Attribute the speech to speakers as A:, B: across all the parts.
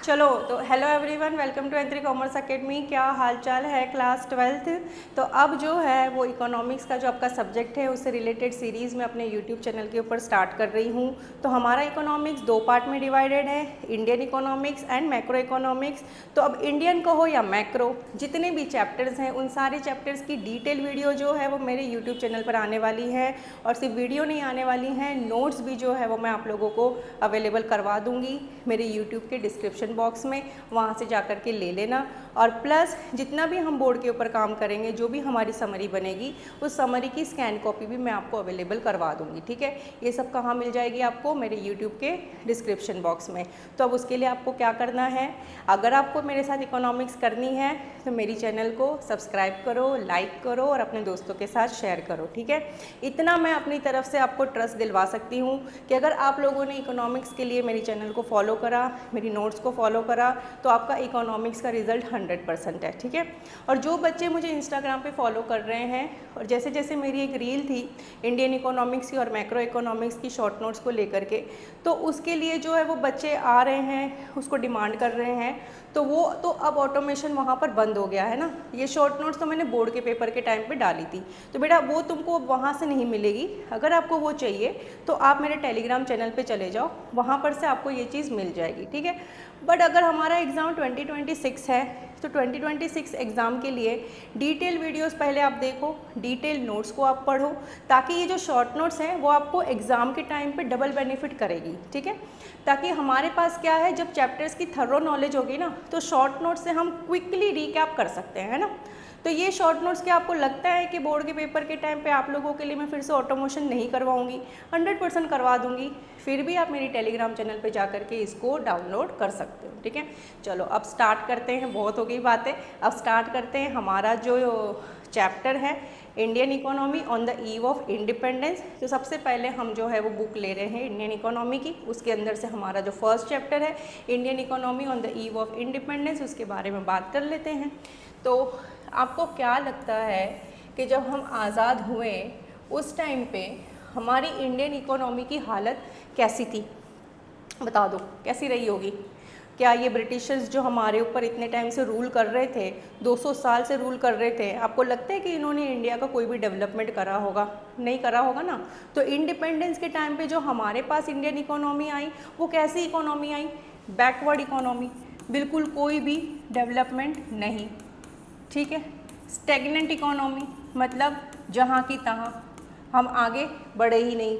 A: चलो तो hello everyone, welcome to entry commerce academy. क्या हाल चाल है क्लास 12th। तो अब जो है वो इकोनॉमिक्स का जो आपका सब्जेक्ट है उससे रिलेटेड सीरीज़ मैं अपने यूट्यूब चैनल के ऊपर स्टार्ट कर रही हूँ। तो हमारा इकोनॉमिक्स दो पार्ट में डिवाइडेड है, Indian economics and macro economics. तो अब इंडियन कहो या मैक्रो, जितने भी चैप्टर्स हैं उन सारे चैप्टर्स की डिटेल वीडियो जो है वो मेरे यूट्यूब चैनल पर आने वाली है। और सिर्फ वीडियो नहीं आने वाली हैं, नोट्स भी जो है वो मैं आप लोगों को अवेलेबल करवा दूँगी मेरे यूट्यूब के डिस्क्रिप्शन बॉक्स में, वहाँ से जाकर के ले लेना। और प्लस जितना भी हम बोर्ड के ऊपर काम करेंगे, जो भी हमारी समरी बनेगी, उस समरी की स्कैन कॉपी भी मैं आपको अवेलेबल करवा दूँगी। ठीक है, ये सब कहाँ मिल जाएगी आपको? मेरे यूट्यूब के डिस्क्रिप्शन बॉक्स में। तो अब उसके लिए आपको क्या करना है, अगर आपको मेरे साथ इकोनॉमिक्स करनी है तो मेरी चैनल को सब्सक्राइब करो, लाइक करो और अपने दोस्तों के साथ शेयर करो। ठीक है, इतना मैं अपनी तरफ से आपको ट्रस्ट दिलवा सकती हूँ कि अगर आप लोगों ने इकोनॉमिक्स के लिए मेरी चैनल को फॉलो करा, मेरी नोट्स को फॉलो करा, तो आपका इकोनॉमिक्स का रिजल्ट 100% है। ठीक है, और जो बच्चे मुझे इंस्टाग्राम पे फॉलो कर रहे हैं, और जैसे जैसे मेरी एक रील थी इंडियन इकोनॉमिक्स की और मैक्रो इकोनॉमिक्स की शॉर्ट नोट्स को लेकर के, तो उसके लिए जो है वो बच्चे आ रहे हैं, उसको डिमांड कर रहे हैं। तो वो तो अब ऑटोमेशन वहाँ पर बंद हो गया है ना। ये शॉर्ट नोट्स तो मैंने बोर्ड के पेपर के टाइम पे डाली थी, तो बेटा वो तुमको वहाँ से नहीं मिलेगी। अगर आपको वो चाहिए तो आप मेरे टेलीग्राम चैनल पे चले जाओ, वहाँ पर से आपको ये चीज़ मिल जाएगी। ठीक है, बट अगर हमारा एग्ज़ाम 2026 है तो 2026 एग्ज़ाम के लिए डिटेल वीडियोस पहले आप देखो, डिटेल नोट्स को आप पढ़ो, ताकि ये जो शॉर्ट नोट्स हैं वो आपको एग्ज़ाम के टाइम पे डबल बेनिफिट करेगी। ठीक है, ताकि हमारे पास क्या है, जब चैप्टर्स की थरो नॉलेज होगी ना, तो शॉर्ट नोट्स से हम क्विकली रिकैप कर सकते हैं, है ना। तो ये शॉर्ट नोट्स क्या आपको लगता है कि बोर्ड के पेपर के टाइम पे आप लोगों के लिए मैं फिर से ऑटोमेशन नहीं करवाऊंगी? 100% करवा दूंगी। फिर भी आप मेरी टेलीग्राम चैनल पे जाकर के इसको डाउनलोड कर सकते हो। ठीक है, चलो अब स्टार्ट करते हैं, बहुत हो गई बातें, अब स्टार्ट करते हैं। हमारा जो चैप्टर है Indian economy on the eve of independence. तो सबसे पहले हम जो है वो बुक ले रहे हैं इंडियन इकोनॉमी की, उसके अंदर से हमारा जो फर्स्ट चैप्टर है Indian economy on the eve of independence, उसके बारे में बात कर लेते हैं। तो आपको क्या लगता है कि जब हम आज़ाद हुए उस टाइम पे हमारी इंडियन इकोनॉमी की हालत कैसी थी? बता दो कैसी रही होगी। क्या ये ब्रिटिशर्स जो हमारे ऊपर इतने टाइम से रूल कर रहे थे, 200 साल से रूल कर रहे थे, आपको लगता है कि इन्होंने इंडिया का कोई भी डेवलपमेंट करा होगा? नहीं करा होगा ना। तो इंडिपेंडेंस के टाइम पे जो हमारे पास इंडियन इकोनॉमी आई, वो कैसी इकोनॉमी आई? बैकवर्ड इकोनॉमी, बिल्कुल कोई भी डेवलपमेंट नहीं। ठीक है, स्टेगनेंट इकोनॉमी, मतलब जहाँ की तहाँ, हम आगे बढ़े ही नहीं।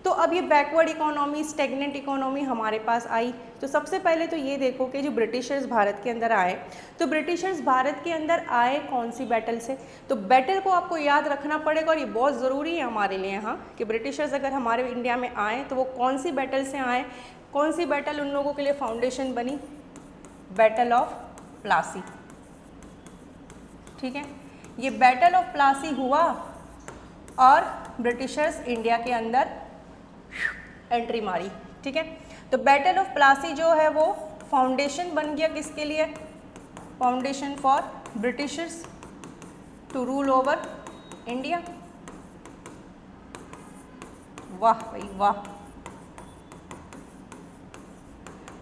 A: तो अब ये बैकवर्ड इकोनॉमी, स्टेगनेंट इकोनॉमी हमारे पास आई। तो सबसे पहले तो ये देखो कि जो ब्रिटिशर्स भारत के अंदर आए, तो ब्रिटिशर्स भारत के अंदर आए कौन सी बैटल से? तो बैटल को आपको याद रखना पड़ेगा, और ये बहुत ज़रूरी है हमारे लिए यहाँ कि ब्रिटिशर्स अगर हमारे इंडिया में आए तो वो कौन सी बैटल से आए, कौन सी बैटल उन लोगों के लिए फाउंडेशन बनी? Battle of Plassey. ठीक है, ये बैटल ऑफ प्लासी हुआ और ब्रिटिशर्स इंडिया के अंदर एंट्री मारी। ठीक है, तो बैटल ऑफ प्लासी जो है वो फाउंडेशन बन गया किसके लिए? Foundation for Britishers to rule over India. वाह भाई वाह।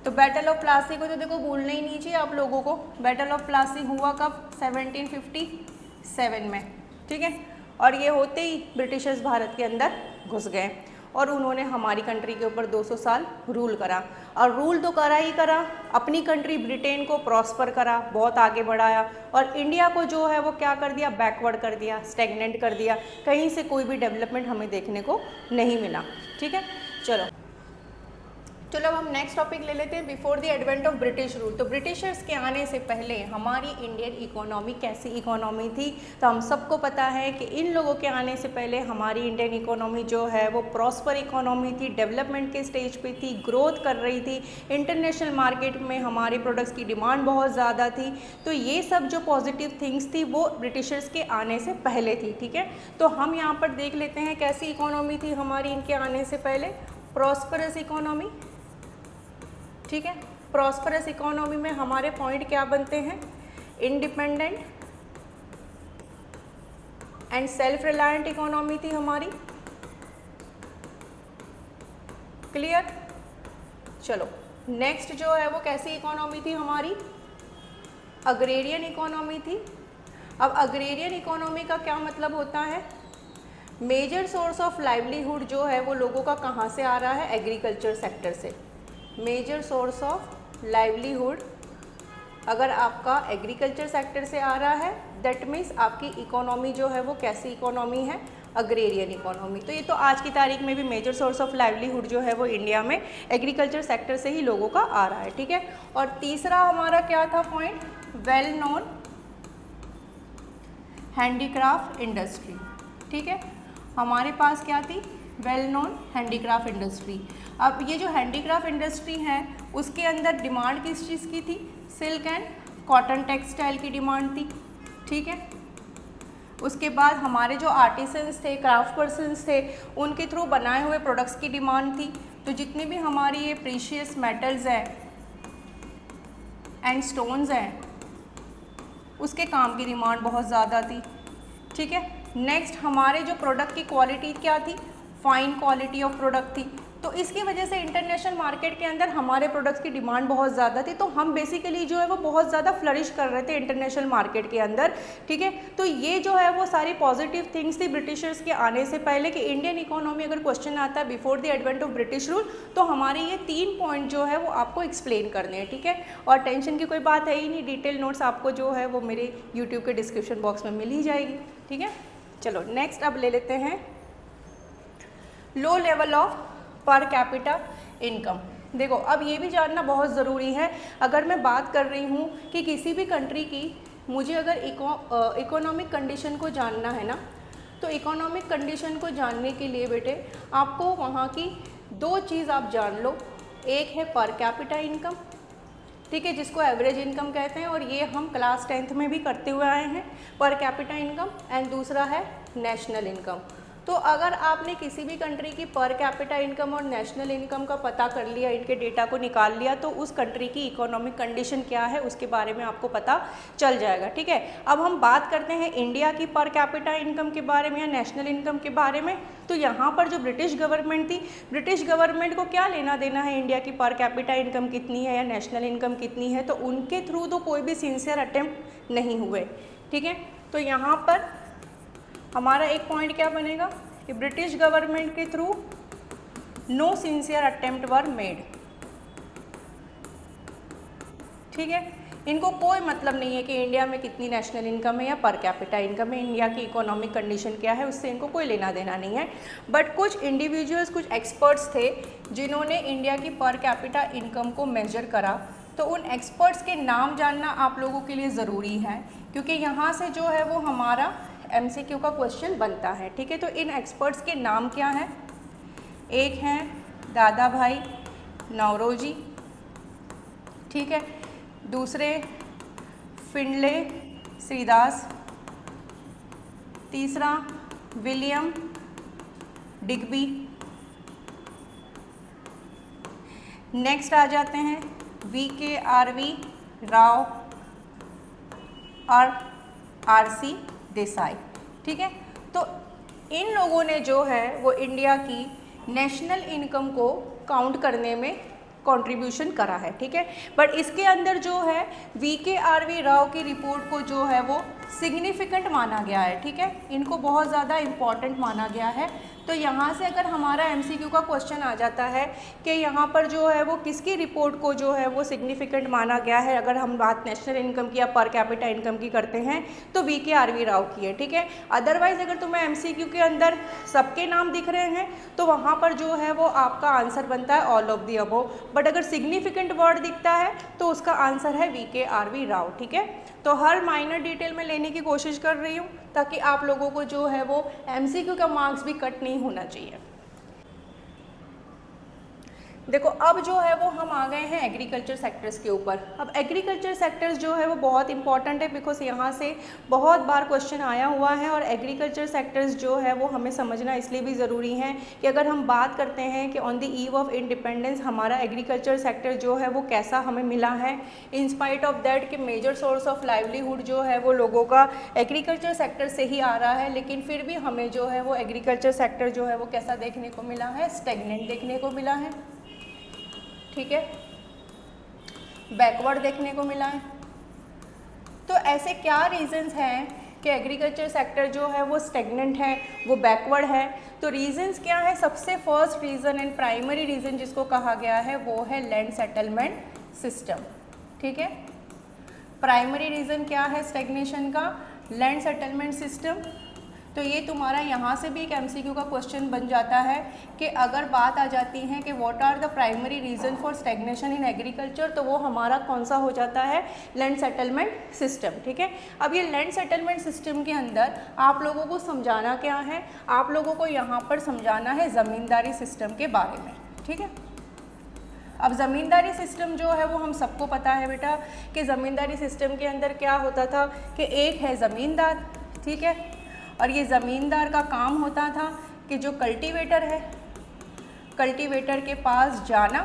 A: तो बैटल ऑफ प्लासी को तो देखो भूलना ही नहीं चाहिए आप लोगों को। बैटल ऑफ प्लासी हुआ कब? 1757 में। ठीक है, और ये होते ही ब्रिटिशर्स भारत के अंदर घुस गए और उन्होंने हमारी कंट्री के ऊपर 200 साल रूल करा। और रूल तो करा ही करा, अपनी कंट्री ब्रिटेन को प्रॉस्पर करा, बहुत आगे बढ़ाया, और इंडिया को जो है वो क्या कर दिया? बैकवर्ड कर दिया, स्टेगनेंट कर दिया, कहीं से कोई भी डेवलपमेंट हमें देखने को नहीं मिला। ठीक है, चलो अब हम नेक्स्ट टॉपिक ले लेते हैं, before the advent of British rule. तो ब्रिटिशर्स के आने से पहले हमारी इंडियन इकोनॉमी कैसी इकोनॉमी थी? तो हम सबको पता है कि इन लोगों के आने से पहले हमारी इंडियन इकोनॉमी जो है वो प्रॉस्पर इकोनॉमी थी, डेवलपमेंट के स्टेज पे थी, ग्रोथ कर रही थी, इंटरनेशनल मार्केट में हमारे प्रोडक्ट्स की डिमांड बहुत ज़्यादा थी। तो ये सब जो पॉजिटिव थिंग्स थी वो ब्रिटिशर्स के आने से पहले थी। ठीक है, तो हम यहाँ पर देख लेते हैं कैसी इकोनॉमी थी हमारी इनके आने से पहले। Prosperous economy. ठीक है, प्रॉस्परस इकोनॉमी में हमारे पॉइंट क्या बनते हैं? Independent and self reliant economy थी हमारी। क्लियर? चलो नेक्स्ट जो है वो कैसी इकोनॉमी थी हमारी, अग्रेरियन इकोनॉमी थी। अब अग्रेरियन इकोनॉमी का क्या मतलब होता है, मेजर सोर्स ऑफ लाइवलीहुड जो है वो लोगों का कहाँ से आ रहा है, एग्रीकल्चर सेक्टर से। मेजर सोर्स ऑफ लाइवलीहुड अगर आपका एग्रीकल्चर सेक्टर से आ रहा है, दैट मीन्स आपकी इकोनॉमी जो है वो कैसी इकोनॉमी है, अग्रेरियन इकोनॉमी। तो ये तो आज की तारीख में भी मेजर सोर्स ऑफ लाइवलीहुड जो है वो इंडिया में एग्रीकल्चर सेक्टर से ही लोगों का आ रहा है, ठीक है। और तीसरा हमारा क्या था point, well known handicraft industry, ठीक है। हमारे पास क्या थी, वेल नोन हैंडीक्राफ्ट इंडस्ट्री। अब ये जो हैंडीक्राफ्ट इंडस्ट्री है उसके अंदर डिमांड किस चीज़ की थी, सिल्क एंड कॉटन टेक्सटाइल की डिमांड थी, ठीक है। उसके बाद हमारे जो आर्टिसंस थे, क्राफ्ट पर्सन्स थे, उनके थ्रू बनाए हुए प्रोडक्ट्स की डिमांड थी। तो जितने भी हमारी ये प्रीशियस मेटल्स हैं एंड स्टोन्स हैं उसके काम की डिमांड बहुत ज़्यादा थी, ठीक है। नेक्स्ट हमारे जो प्रोडक्ट की क्वालिटी क्या थी, फाइन क्वालिटी ऑफ प्रोडक्ट थी। तो इसकी वजह से इंटरनेशनल मार्केट के अंदर हमारे प्रोडक्ट्स की डिमांड बहुत ज़्यादा थी। तो हम बेसिकली जो है वो बहुत ज़्यादा फ्लरिश कर रहे थे इंटरनेशनल मार्केट के अंदर, ठीक है। तो ये जो है वो सारी पॉजिटिव थिंग्स थी ब्रिटिशर्स के आने से पहले कि इंडियन इकोनॉमी अगर क्वेश्चन आता है before the advent of British rule, तो हमारे ये 3 पॉइंट जो है वो आपको एक्सप्लेन करने हैं, ठीक है। और टेंशन की कोई बात है ही नहीं, डिटेल नोट्स आपको जो है वो मेरे यूट्यूब के डिस्क्रिप्शन बॉक्स में मिल ही जाएगी, ठीक है। चलो नेक्स्ट अब ले लेते हैं लो level of per capita income. देखो अब ये भी जानना बहुत ज़रूरी है, अगर मैं बात कर रही हूँ कि किसी भी कंट्री की मुझे अगर इकोनॉमिक कंडीशन को जानना है ना, तो इकोनॉमिक कंडीशन को जानने के लिए बेटे आपको वहाँ की 2 चीज़ आप जान लो। एक है पर कैपिटा इनकम, ठीक है, जिसको एवरेज इनकम कहते हैं, और ये हम क्लास 10th में भी करते हुए आए हैं, पर कैपिटा इनकम। एंड दूसरा है नेशनल इनकम। तो अगर आपने किसी भी कंट्री की पर कैपिटा इनकम और नेशनल इनकम का पता कर लिया, इनके डेटा को निकाल लिया, तो उस कंट्री की इकोनॉमिक कंडीशन क्या है उसके बारे में आपको पता चल जाएगा, ठीक है। अब हम बात करते हैं इंडिया की पर कैपिटा इनकम के बारे में या नेशनल इनकम के बारे में। तो यहाँ पर जो ब्रिटिश गवर्नमेंट थी, ब्रिटिश गवर्नमेंट को क्या लेना देना है इंडिया की पर कैपिटा इनकम कितनी है या नेशनल इनकम कितनी है, तो उनके थ्रू तो कोई भी सिंसियर अटेम्प्ट नहीं हुए, ठीक है। तो यहाँ पर हमारा एक पॉइंट क्या बनेगा कि ब्रिटिश गवर्नमेंट के through no sincere attempt were made, ठीक है। इनको कोई मतलब नहीं है कि इंडिया में कितनी नेशनल इनकम है या पर कैपिटा इनकम है, इंडिया की इकोनॉमिक कंडीशन क्या है उससे इनको कोई लेना देना नहीं है। बट कुछ इंडिविजुअल्स, कुछ एक्सपर्ट्स थे जिन्होंने इंडिया की पर कैपिटा इनकम को मेजर करा। तो उन एक्सपर्ट्स के नाम जानना आप लोगों के लिए ज़रूरी है, क्योंकि यहाँ से जो है वो हमारा MCQ का क्वेश्चन बनता है, ठीक है। तो इन एक्सपर्ट्स के नाम क्या हैं, एक हैं दादा भाई नौरोजी, ठीक है, दूसरे फिंडले श्रीदास, तीसरा विलियम डिग्बी। नेक्स्ट आ जाते हैं VKRV राव और RC देसाई, ठीक है। तो इन लोगों ने जो है वो इंडिया की नेशनल इनकम को काउंट करने में कंट्रीब्यूशन करा है, ठीक है। बट इसके अंदर जो है VKRV राव की रिपोर्ट को जो है वो सिग्निफिकेंट माना गया है, ठीक है, इनको बहुत ज़्यादा इम्पॉर्टेंट माना गया है। तो यहाँ से अगर हमारा MCQ का क्वेश्चन आ जाता है कि यहाँ पर जो है वो किसकी रिपोर्ट को जो है वो सिग्निफिकेंट माना गया है, अगर हम बात नेशनल इनकम की या पर कैपिटा इनकम की करते हैं तो VKRV राव की है, ठीक है। अदरवाइज़ अगर तुम्हें MCQ के अंदर सबके नाम दिख रहे हैं तो वहाँ पर जो है वो आपका आंसर बनता है all of the above. But अगर सिग्निफिकेंट वर्ड दिखता है तो उसका आंसर है VKRV राव, ठीक है। तो हर माइनर डिटेल में लेने की कोशिश कर रही हूँ ताकि आप लोगों को जो है वो MCQ का मार्क्स भी कट नहीं होना चाहिए। देखो अब जो है वो हम आ गए हैं एग्रीकल्चर सेक्टर्स के ऊपर। अब एग्रीकल्चर सेक्टर्स जो है वो बहुत इंपॉर्टेंट है, बिकॉज यहाँ से बहुत बार क्वेश्चन आया हुआ है, और एग्रीकल्चर सेक्टर्स जो है वो हमें समझना इसलिए भी ज़रूरी है कि अगर हम बात करते हैं कि on the eve of independence हमारा एग्रीकल्चर सेक्टर जो है वो कैसा हमें मिला है, इंस्पाइट ऑफ दैट कि मेजर सोर्स ऑफ लाइवलीहुड जो है वो लोगों का एग्रीकल्चर सेक्टर से ही आ रहा है, लेकिन फिर भी हमें जो है वो एग्रीकल्चर सेक्टर जो है वो कैसा देखने को मिला है, स्टेगनेंट देखने को मिला है, ठीक है। बैकवर्ड देखने को मिला है। तो ऐसे क्या रीजंस हैं कि एग्रीकल्चर सेक्टर जो है वो स्टेगनेंट है, वो बैकवर्ड है? तो रीजंस क्या है? सबसे first reason and primary reason जिसको कहा गया है वो है लैंड सेटलमेंट सिस्टम। ठीक है, प्राइमरी रीज़न क्या है स्टेगनेशन का? Land settlement system. तो ये तुम्हारा यहाँ से भी एक MCQ का क्वेश्चन बन जाता है कि अगर बात आ जाती है कि what are the primary reason for stagnation in agriculture, तो वो हमारा कौन सा हो जाता है? Land settlement system. ठीक है, अब ये लैंड सेटलमेंट सिस्टम के अंदर आप लोगों को समझाना क्या है? आप लोगों को यहाँ पर समझाना है ज़मींदारी सिस्टम के बारे में। ठीक है, अब ज़मींदारी सिस्टम जो है वो हम सबको पता है बेटा कि ज़मींदारी सिस्टम के अंदर क्या होता था कि एक है ज़मींदार, ठीक है, और ये ज़मींदार का काम होता था कि जो कल्टीवेटर है, कल्टीवेटर के पास जाना,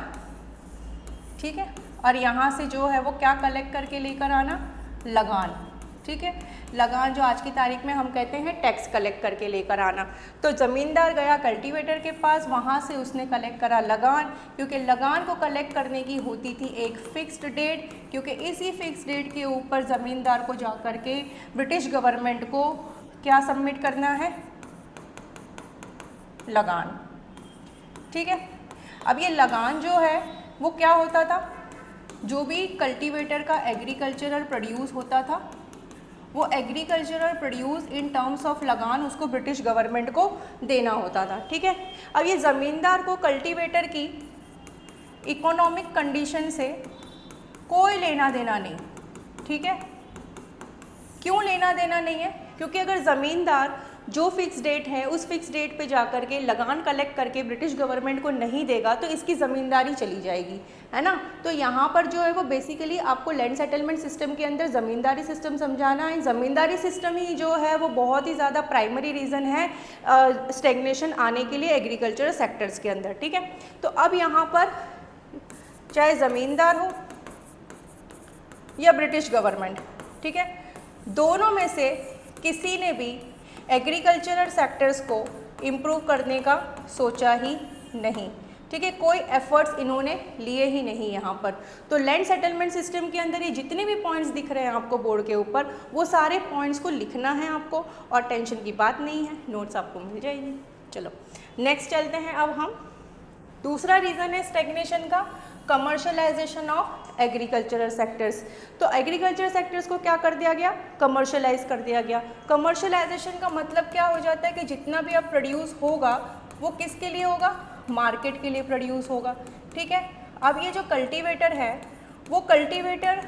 A: ठीक है, और यहाँ से जो है वो क्या कलेक्ट करके लेकर आना? लगान। ठीक है, लगान जो आज की तारीख में हम कहते हैं टैक्स कलेक्ट करके लेकर आना। तो ज़मींदार गया कल्टीवेटर के पास, वहाँ से उसने कलेक्ट करा लगान, क्योंकि लगान को कलेक्ट करने की होती थी एक फ़िक्स्ड डेट, क्योंकि इसी फिक्स डेट के ऊपर ज़मींदार को जा कर के ब्रिटिश गवर्नमेंट को क्या सबमिट करना है? लगान। ठीक है, अब ये लगान जो है वो क्या होता था? जो भी कल्टीवेटर का एग्रीकल्चरल प्रोड्यूस होता था वो agricultural produce in terms of लगान उसको ब्रिटिश गवर्नमेंट को देना होता था। ठीक है, अब ये ज़मींदार को कल्टीवेटर की इकोनॉमिक कंडीशन से कोई लेना देना नहीं। ठीक है, क्यों लेना देना नहीं है? क्योंकि अगर ज़मींदार जो फिक्स डेट है उस फिक्स डेट पे जाकर के लगान कलेक्ट करके ब्रिटिश गवर्नमेंट को नहीं देगा तो इसकी ज़मींदारी चली जाएगी, है ना। तो यहाँ पर जो है वो बेसिकली आपको लैंड सेटलमेंट सिस्टम के अंदर ज़मींदारी सिस्टम समझाना है। ज़मींदारी सिस्टम ही जो है वो बहुत ही ज़्यादा प्राइमरी रीज़न है स्टेगनेशन आने के लिए एग्रीकल्चर सेक्टर्स के अंदर। ठीक है, तो अब यहाँ पर चाहे ज़मींदार हो या ब्रिटिश गवर्नमेंट, ठीक है, दोनों में से किसी ने भी एग्रीकल्चरल सेक्टर्स को इम्प्रूव करने का सोचा ही नहीं। ठीक है, कोई एफर्ट्स इन्होंने लिए ही नहीं यहाँ पर। तो लैंड सेटलमेंट सिस्टम के अंदर ये जितने भी पॉइंट्स दिख रहे हैं आपको बोर्ड के ऊपर, वो सारे पॉइंट्स को लिखना है आपको, और टेंशन की बात नहीं है, नोट्स आपको मिल जाएगी। चलो नेक्स्ट चलते हैं। अब हम दूसरा रीज़न है स्टेगनेशन का, कमर्शलाइजेशन ऑफ एग्रीकल्चरल सेक्टर्स। तो एग्रीकल्चर सेक्टर्स को क्या कर दिया गया? कमर्शलाइज कर दिया गया। कमर्शलाइजेशन का मतलब क्या हो जाता है कि जितना भी अब प्रोड्यूस होगा वो किसके लिए होगा? मार्केट के लिए प्रोड्यूस होगा। ठीक है, अब ये जो कल्टीवेटर है वो कल्टीवेटर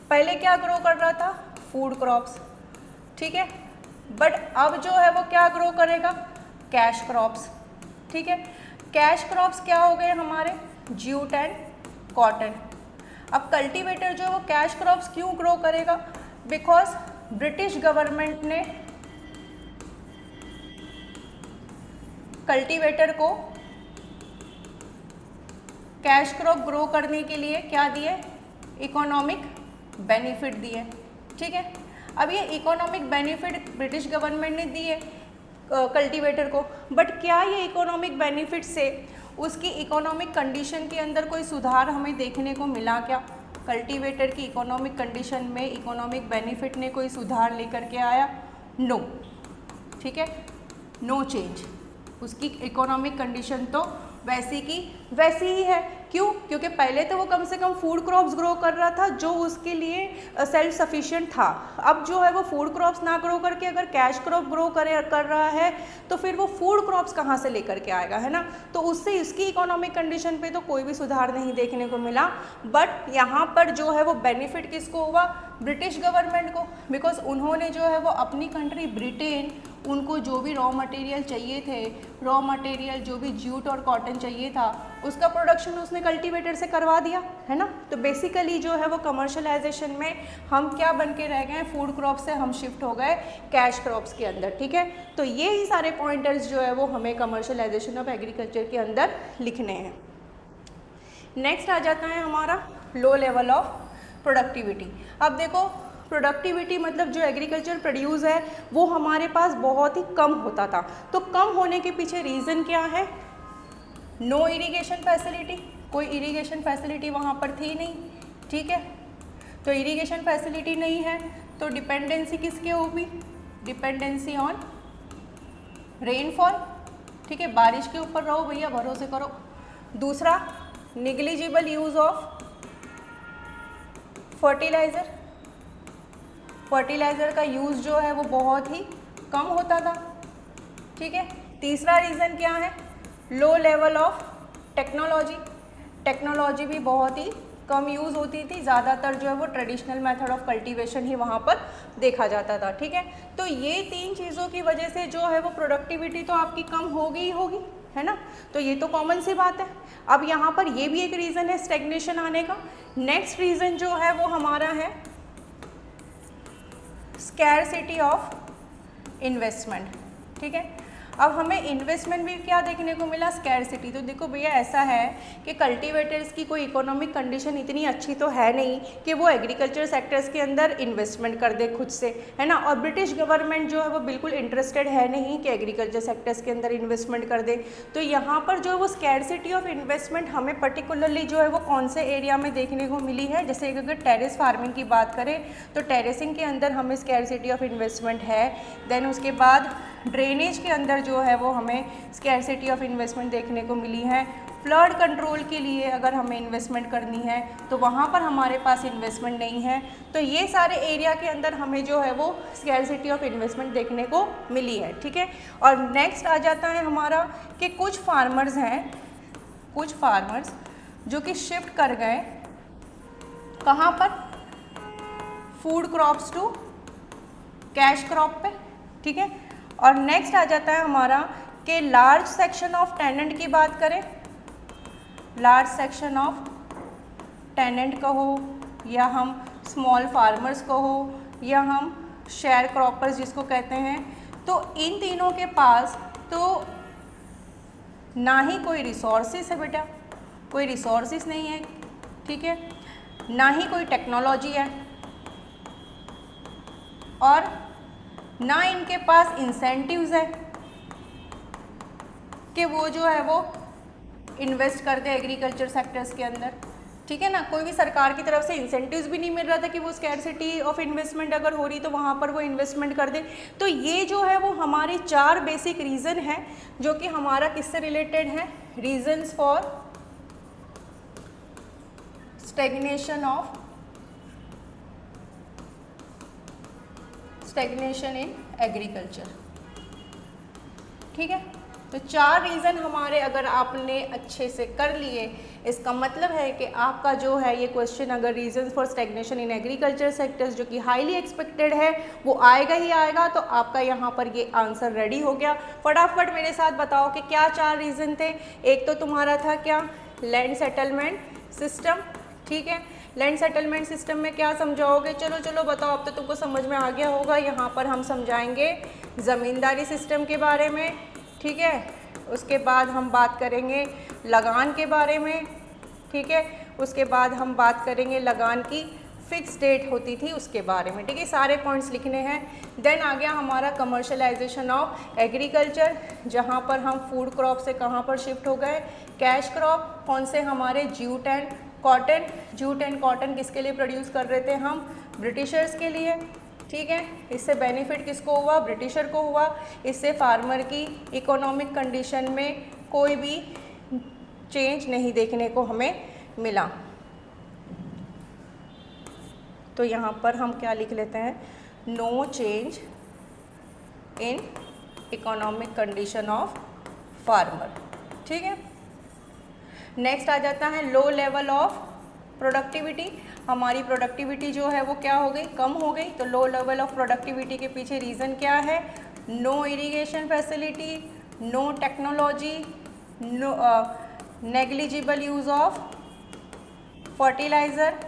A: पहले क्या ग्रो कर रहा था? Food crops. ठीक है, बट अब जो है वो क्या ग्रो करेगा? Cash crops. ठीक है, कैश क्रॉप्स क्या हो गए हमारे? Jute and cotton. अब कल्टीवेटर जो है वो कैश क्रॉप्स क्यों ग्रो करेगा? बिकॉज ब्रिटिश गवर्नमेंट ने कल्टीवेटर को कैश क्रॉप ग्रो करने के लिए क्या दिए? इकोनॉमिक बेनिफिट दिए। ठीक है, अब ये इकोनॉमिक बेनिफिट ब्रिटिश गवर्नमेंट ने दिए कल्टीवेटर को, बट क्या ये इकोनॉमिक बेनिफिट से उसकी इकोनॉमिक कंडीशन के अंदर कोई सुधार हमें देखने को मिला क्या? कल्टीवेटर की इकोनॉमिक कंडीशन में इकोनॉमिक बेनिफिट ने कोई सुधार लेकर के आया? नो। ठीक है, नो चेंज। उसकी इकोनॉमिक कंडीशन तो वैसी की वैसी ही है। क्यों? क्योंकि पहले तो वो कम से कम फूड क्रॉप्स ग्रो कर रहा था जो उसके लिए सेल्फ सफिशिएंट था। अब जो है वो फूड क्रॉप्स ना ग्रो करके अगर कैश क्रॉप ग्रो कर रहा है तो फिर वो फूड क्रॉप्स कहाँ से लेकर के आएगा, है ना। तो उससे इसकी इकोनॉमिक कंडीशन पे तो कोई भी सुधार नहीं देखने को मिला। बट यहाँ पर जो है वो बेनिफिट किसको हुआ? ब्रिटिश गवर्नमेंट को। बिकॉज उन्होंने जो है वो अपनी कंट्री ब्रिटेन, उनको जो भी रॉ मटेरियल चाहिए थे, रॉ मटेरियल जो भी जूट और कॉटन चाहिए था, उसका प्रोडक्शन उसने कल्टीवेटर से करवा दिया, है ना। तो बेसिकली जो है वो कमर्शलाइजेशन में हम क्या बन के रह गए? फूड क्रॉप से हम शिफ्ट हो गए कैश क्रॉप्स के अंदर। ठीक है, तो ये ही सारे पॉइंटर्स जो है वो हमें कमर्शलाइजेशन ऑफ एग्रीकल्चर के अंदर लिखने हैं। नेक्स्ट आ जाता है हमारा लो लेवल ऑफ प्रोडक्टिविटी। अब देखो, प्रोडक्टिविटी मतलब जो एग्रीकल्चर प्रोड्यूस है वो हमारे पास बहुत ही कम होता था। तो कम होने के पीछे रीज़न क्या है? नो इरिगेशन फैसिलिटी, कोई इरिगेशन फैसिलिटी वहाँ पर थी नहीं, ठीक है। तो इरिगेशन फैसिलिटी नहीं है तो डिपेंडेंसी किसके होगी, डिपेंडेंसी ऑन रेनफॉल, ठीक है, बारिश के ऊपर रहो भैया, भरोसे करो। दूसरा, negligible use of fertiliser, fertiliser का यूज़ जो है वो बहुत ही कम होता था, ठीक है। तीसरा रीज़न क्या है, low level of technology, technology भी बहुत ही कम यूज़ होती थी, ज़्यादातर जो है वो ट्रेडिशनल मेथड ऑफ कल्टीवेशन ही वहाँ पर देखा जाता था, ठीक है। तो ये तीन चीज़ों की वजह से जो है वो प्रोडक्टिविटी तो आपकी कम होगी ही होगी, है ना। तो ये तो कॉमन सी बात है। अब यहाँ पर ये भी एक रीज़न है स्टेग्नेशन आने का। नेक्स्ट रीज़न जो है वो हमारा है स्कैरसिटी ऑफ इन्वेस्टमेंट, ठीक है। अब हमें इन्वेस्टमेंट भी क्या देखने को मिला, स्कैरसिटी। तो देखो भैया ऐसा है कि कल्टीवेटर्स की कोई इकोनॉमिक कंडीशन इतनी अच्छी तो है नहीं कि वो एग्रीकल्चर सेक्टर्स के अंदर इन्वेस्टमेंट कर दे खुद से, है ना। और ब्रिटिश गवर्नमेंट जो है वो बिल्कुल इंटरेस्टेड है नहीं कि एग्रीकल्चर सेक्टर्स के अंदर इन्वेस्टमेंट कर दे। तो यहाँ पर जो है वो स्कैरसिटी ऑफ इन्वेस्टमेंट हमें पर्टिकुलरली जो है वो कौन से एरिया में देखने को मिली है। जैसे अगर टेरेस फार्मिंग की बात करें तो टेरेसिंग के अंदर हमें स्कैरसिटी ऑफ इन्वेस्टमेंट है। देन उसके बाद ड्रेनेज के अंदर जो है वो हमें स्कैरसिटी ऑफ इन्वेस्टमेंट देखने को मिली है। फ्लड कंट्रोल के लिए अगर हमें इन्वेस्टमेंट करनी है तो वहाँ पर हमारे पास इन्वेस्टमेंट नहीं है। तो ये सारे एरिया के अंदर हमें जो है वो स्कैरसिटी ऑफ इन्वेस्टमेंट देखने को मिली है, ठीक है। और नेक्स्ट आ जाता है हमारा कि कुछ फार्मर्स हैं, कुछ फार्मर्स जो कि शिफ्ट कर गए कहाँ पर, food crops to cash crop पे, ठीक है। और नेक्स्ट आ जाता है हमारा कि लार्ज सेक्शन ऑफ टेनेंट की बात करें, लार्ज सेक्शन ऑफ टेनेंट कहो या हम स्मॉल फार्मर्स कहो या हम शेयर क्रॉपर्स जिसको कहते हैं, तो इन तीनों के पास तो ना ही कोई रिसोर्सेस है बेटा, कोई रिसोर्सेस नहीं है, ठीक है, ना ही कोई टेक्नोलॉजी है और ना इनके पास इंसेंटिव्स है कि वो जो है वो इन्वेस्ट कर दे एग्रीकल्चर सेक्टर्स के अंदर, ठीक है ना। कोई भी सरकार की तरफ से इंसेंटिव्स भी नहीं मिल रहा था कि वो स्कैरसिटी ऑफ इन्वेस्टमेंट अगर हो रही तो वहाँ पर वो इन्वेस्टमेंट कर दे। तो ये जो है वो हमारी 4 बेसिक रीज़न है जो कि हमारा किससे रिलेटेड है, reasons for stagnation in agriculture, ठीक है। तो 4 रीज़न हमारे अगर आपने अच्छे से कर लिए, इसका मतलब है कि आपका जो है ये क्वेश्चन अगर reasons for stagnation in agriculture sectors जो कि हाईली एक्सपेक्टेड है वो आएगा ही आएगा, तो आपका यहाँ पर ये आंसर रेडी हो गया। फटाफट मेरे साथ बताओ कि क्या 4 रीज़न थे। एक तो तुम्हारा था क्या, लैंड सेटलमेंट सिस्टम, ठीक है। लैंड सेटलमेंट सिस्टम में क्या समझाओगे, चलो चलो बताओ, अब तो तुमको समझ में आ गया होगा। यहाँ पर हम समझाएंगे ज़मींदारी सिस्टम के बारे में, ठीक है। उसके बाद हम बात करेंगे लगान के बारे में, ठीक है। उसके बाद हम बात करेंगे लगान की फिक्स डेट होती थी उसके बारे में, ठीक है। सारे पॉइंट्स लिखने हैं। देन आ गया हमारा कमर्शलाइजेशन ऑफ एग्रीकल्चर, जहाँ पर हम फूड क्रॉप से कहाँ पर शिफ्ट हो गए, कैश क्रॉप। कौन से हमारे, jute and cotton. Jute and cotton किसके लिए प्रोड्यूस कर रहे थे हम, ब्रिटिशर्स के लिए, ठीक है। इससे बेनिफिट किसको हुआ, ब्रिटिशर को हुआ। इससे फार्मर की इकोनॉमिक कंडीशन में कोई भी चेंज नहीं देखने को हमें मिला। तो यहाँ पर हम क्या लिख लेते हैं, no change in economic condition of farmer, ठीक है। नेक्स्ट आ जाता है लो लेवल ऑफ प्रोडक्टिविटी। हमारी प्रोडक्टिविटी जो है वो क्या हो गई, कम हो गई। तो लो लेवल ऑफ प्रोडक्टिविटी के पीछे रीज़न क्या है, no irrigation facility, no technology, no negligible use of fertiliser,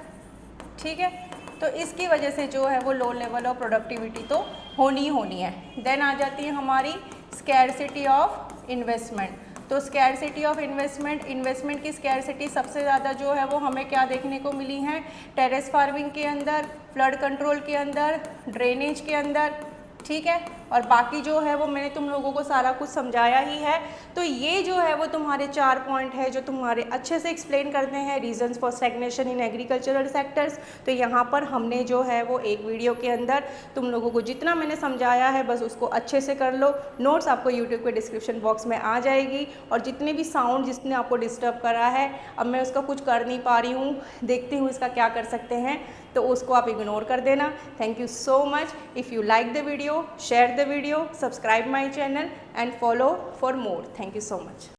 A: ठीक है। तो इसकी वजह से जो है वो लो लेवल ऑफ प्रोडक्टिविटी तो होनी है। देन आ जाती है हमारी स्कैरसिटी ऑफ इन्वेस्टमेंट। तो स्कैरसिटी ऑफ इन्वेस्टमेंट की स्कैरसिटी सबसे ज़्यादा जो है वो हमें क्या देखने को मिली है, टेरेस फार्मिंग के अंदर, फ्लड कंट्रोल के अंदर, ड्रेनेज के अंदर, ठीक है। और बाकी जो है वो मैंने तुम लोगों को सारा कुछ समझाया ही है। तो ये जो है वो तुम्हारे 4 पॉइंट है जो तुम्हारे अच्छे से एक्सप्लेन करते हैं reasons for stagnation in agricultural sectors. तो यहाँ पर हमने जो है वो एक वीडियो के अंदर तुम लोगों को जितना मैंने समझाया है बस उसको अच्छे से कर लो। नोट्स आपको यूट्यूब के डिस्क्रिप्शन बॉक्स में आ जाएगी। और जितने भी साउंड जिसने आपको डिस्टर्ब करा है, अब मैं उसका कुछ कर नहीं पा रही हूँ, देखती हूँ इसका क्या कर सकते हैं, तो उसको आप इग्नोर कर देना। Thank you so much. If you like the video, share the video, subscribe my channel and follow for more. Thank you so much.